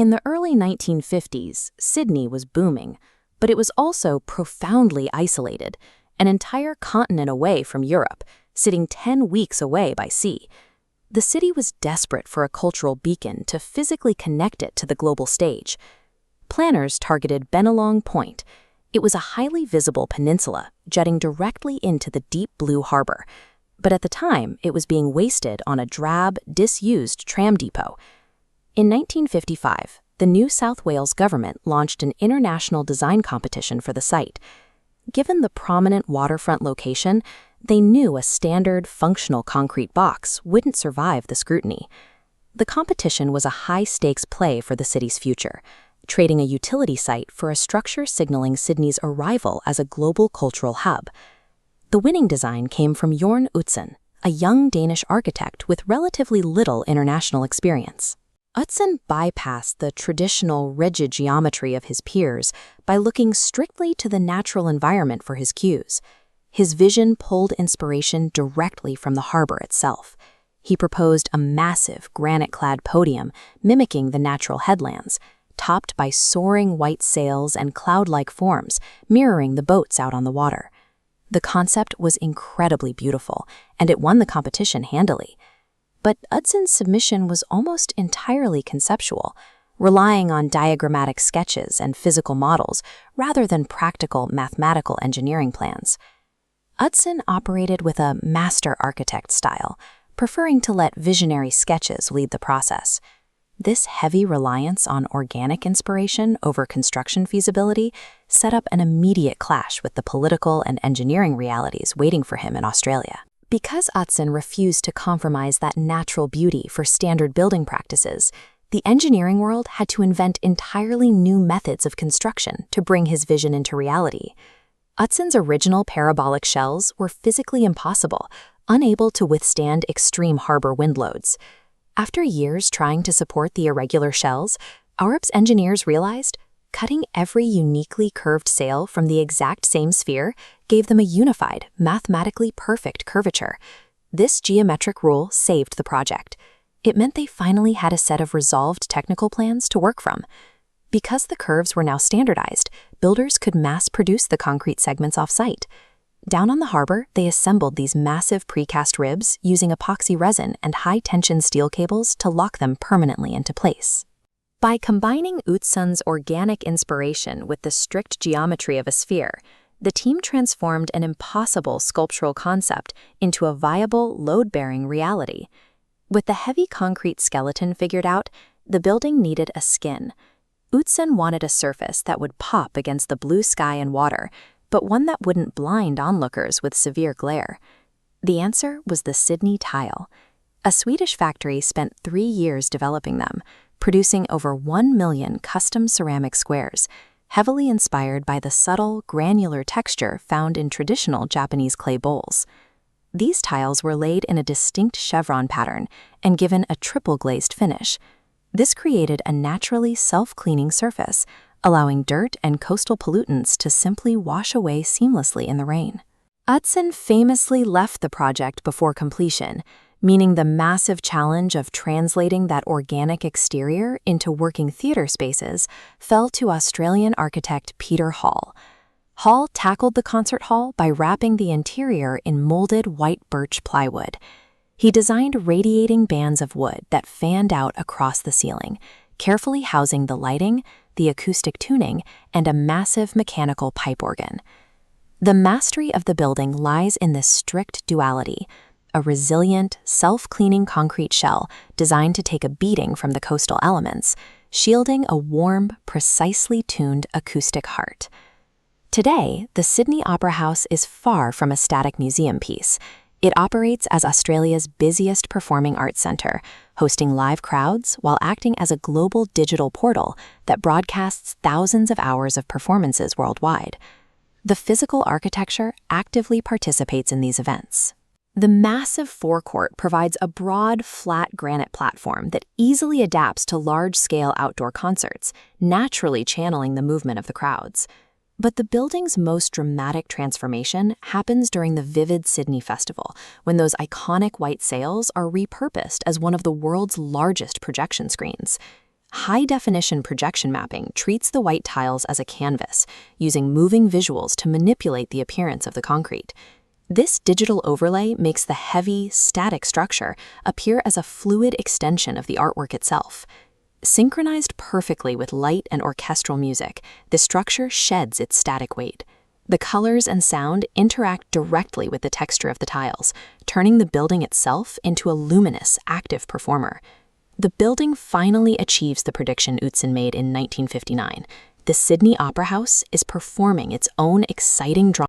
In the early 1950s, Sydney was booming, but it was also profoundly isolated, an entire continent away from Europe, sitting 10 weeks away by sea. The city was desperate for a cultural beacon to physically connect it to the global stage. Planners targeted Bennelong Point. It was a highly visible peninsula jutting directly into the deep blue harbor, but at the time it was being wasted on a drab, disused tram depot. In 1955, the New South Wales government launched an international design competition for the site. Given the prominent waterfront location, they knew a standard, functional concrete box wouldn't survive the scrutiny. The competition was a high-stakes play for the city's future, trading a utility site for a structure signaling Sydney's arrival as a global cultural hub. The winning design came from Jørn Utzon, a young Danish architect with relatively little international experience. Utzon bypassed the traditional rigid geometry of his peers by looking strictly to the natural environment for his cues. His vision pulled inspiration directly from the harbor itself. He proposed a massive granite-clad podium mimicking the natural headlands, topped by soaring white sails and cloud-like forms mirroring the boats out on the water. The concept was incredibly beautiful, and it won the competition handily. But Utzon's submission was almost entirely conceptual, relying on diagrammatic sketches and physical models rather than practical mathematical engineering plans. Utzon operated with a master architect style, preferring to let visionary sketches lead the process. This heavy reliance on organic inspiration over construction feasibility set up an immediate clash with the political and engineering realities waiting for him in Australia. Because Utzon refused to compromise that natural beauty for standard building practices, the engineering world had to invent entirely new methods of construction to bring his vision into reality. Utzon's original parabolic shells were physically impossible, unable to withstand extreme harbor wind loads. After years trying to support the irregular shells, Arup's engineers realized cutting every uniquely curved sail from the exact same sphere gave them a unified, mathematically perfect curvature. This geometric rule saved the project. It meant they finally had a set of resolved technical plans to work from. Because the curves were now standardized, builders could mass-produce the concrete segments off-site. Down on the harbor, they assembled these massive precast ribs using epoxy resin and high-tension steel cables to lock them permanently into place. By combining Utzon's organic inspiration with the strict geometry of a sphere, the team transformed an impossible sculptural concept into a viable, load-bearing reality. With the heavy concrete skeleton figured out, the building needed a skin. Utzon wanted a surface that would pop against the blue sky and water, but one that wouldn't blind onlookers with severe glare. The answer was the Sydney tile. A Swedish factory spent 3 years developing them, producing over 1 million custom ceramic squares, heavily inspired by the subtle, granular texture found in traditional Japanese clay bowls. These tiles were laid in a distinct chevron pattern and given a triple-glazed finish. This created a naturally self-cleaning surface, allowing dirt and coastal pollutants to simply wash away seamlessly in the rain. Utzon famously left the project before completion, meaning the massive challenge of translating that organic exterior into working theater spaces fell to Australian architect Peter Hall. Hall tackled the concert hall by wrapping the interior in molded white birch plywood. He designed radiating bands of wood that fanned out across the ceiling, carefully housing the lighting, the acoustic tuning, and a massive mechanical pipe organ. The mastery of the building lies in this strict duality: a resilient, self-cleaning concrete shell designed to take a beating from the coastal elements, shielding a warm, precisely tuned acoustic heart. Today, the Sydney Opera House is far from a static museum piece. It operates as Australia's busiest performing arts centre, hosting live crowds while acting as a global digital portal that broadcasts thousands of hours of performances worldwide. The physical architecture actively participates in these events. The massive forecourt provides a broad, flat granite platform that easily adapts to large-scale outdoor concerts, naturally channeling the movement of the crowds. But the building's most dramatic transformation happens during the Vivid Sydney Festival, when those iconic white sails are repurposed as one of the world's largest projection screens. High-definition projection mapping treats the white tiles as a canvas, using moving visuals to manipulate the appearance of the concrete. This digital overlay makes the heavy, static structure appear as a fluid extension of the artwork itself. Synchronized perfectly with light and orchestral music, the structure sheds its static weight. The colors and sound interact directly with the texture of the tiles, turning the building itself into a luminous, active performer. The building finally achieves the prediction Utzon made in 1959. The Sydney Opera House is performing its own exciting drama.